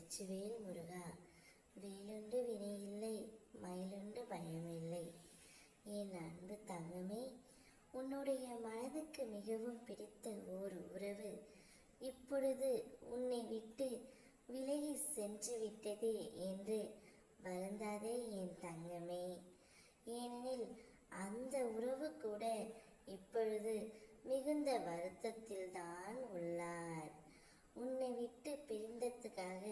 வெற்றிவேல் முருகா. வேலுண்டு வினையில்லை, மயிலுண்டு பயமில்லை. என் அன்பு தங்கமே, உன்னுடைய மனதுக்கு மிகவும் பிடித்த ஓர் உறவு இப்பொழுது உன்னை விட்டு விலகி சென்று விட்டதே என்று வருந்தாதே என் தங்கமே. ஏனெனில் அந்த உறவு கூட இப்பொழுது மிகுந்த வருத்தத்தில் தான் உள்ளார். உன்னை விட்டு பிரிந்ததுக்காக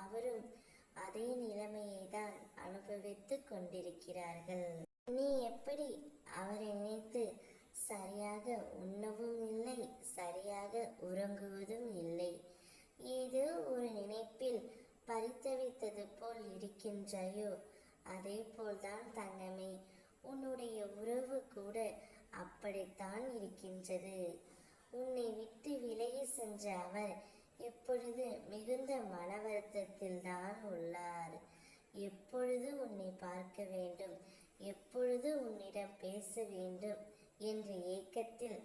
அவரும் அதே நிலைமையை தான் அனுபவித்து கொண்டிருக்கிறார்கள். நீ எப்படி அவரை நினைத்து சரியாக உண்ணவும் இல்லை, சரியாக உறங்குவதும் இல்லை. ஏதோ ஒரு நினைப்பில் பரிதவித்தது போல் இருக்கின்றாயோ, அதே போல்தான் தங்கமே உன்னுடைய உறவு கூட அப்படித்தான் இருக்கின்றது. உன்னை விட்டு விலகி சென்ற அவர் எப்பொழுது மிகுந்த மன வருத்தத்தில் தான் உள்ளார். எப்பொழுது உன்னை பார்க்க வேண்டும், எப்பொழுது உன்னிடம் பேச வேண்டும் என்ற ஏக்கத்தில்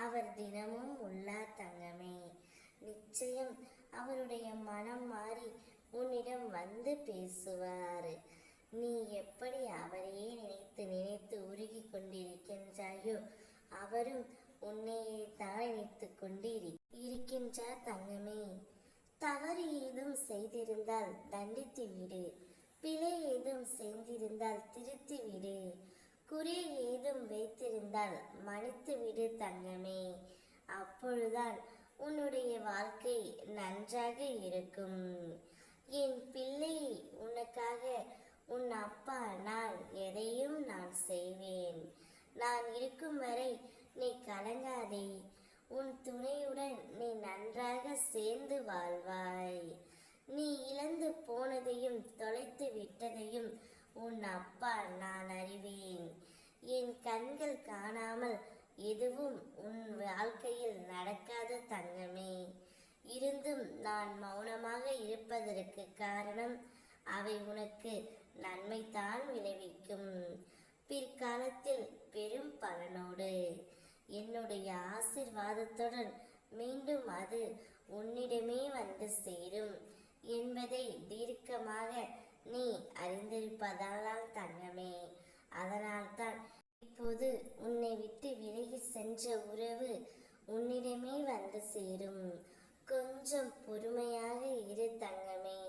அவர் தினமும் உள்ளார் தங்கமே. நிச்சயம் அவருடைய மனம் மாறி உன்னிடம் வந்து பேசுவார். நீ எப்படி அவரையே நினைத்து நினைத்து உருகி கொண்டிருக்கின்றாயோ, அவரும் உன்னையே தான் நினைத்து கொண்டு இருக்கின்றார் தங்கமே. தவறு ஏதும் செய்திருந்தால் தண்டித்து விடு, பிழை ஏதும் செய்திருந்தால் திருத்தி விடு, குறை ஏதும் வைத்திருந்தால் மன்னித்து விடு தங்கமே. அப்பொழுதுதான் உன்னுடைய வாழ்க்கை நன்றாக இருக்கும். என் பிள்ளை, உனக்காக உன் அப்பா நான் எதையும் நான் செய்வேன். நான் இருக்கும் வரை நீ கலங்காதே. உன் துணையுடன் நீ நன்றாக சேர்ந்து வாழ்வாய். நீ இழந்து போனதையும் தொலைத்து விட்டதையும் உன் அப்பா நான் அறிவேன். என் கண்கள் காணாமல் எதுவும் உன் வாழ்க்கையில் நடக்காத தங்கமே. இருந்தும் நான் மௌனமாக இருப்பதற்கு காரணம், அவை உனக்கு நன்மைதான் விளைவிக்கும். பிற்காலத்தில் பெரும் பலனோடு என்னுடைய ஆசீர்வாதத்துடன் மீண்டும் அது உன்னிடமே வந்து சேரும் என்பதை தீர்க்கமாக நீ அறிந்திருப்பதால் தங்கமே. அதனால்தான் இப்போது உன்னை விட்டு விலகி சென்ற உறவு உன்னிடமே வந்து சேரும். கொஞ்சம் பொறுமையாக இரு தங்கமே.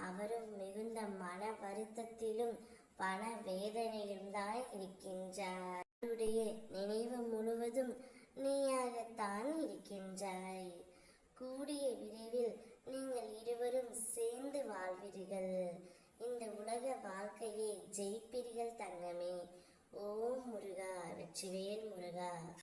அவரும் மிகுந்த மன வருத்தத்திலும் பண வேதனையிலும் தான் இருக்கின்றார். அவருடைய நினைவு முழுவதும் நீயாகத்தான் இருக்கின்றாய். கூடிய விரைவில் நீங்கள் இருவரும் சேர்ந்து வாழ்வீர்கள். இந்த உலக வாழ்க்கையை ஜெயிப்பீர்கள் தங்கமே. ஓம் முருகா. வெற்றிவேல் முருகா.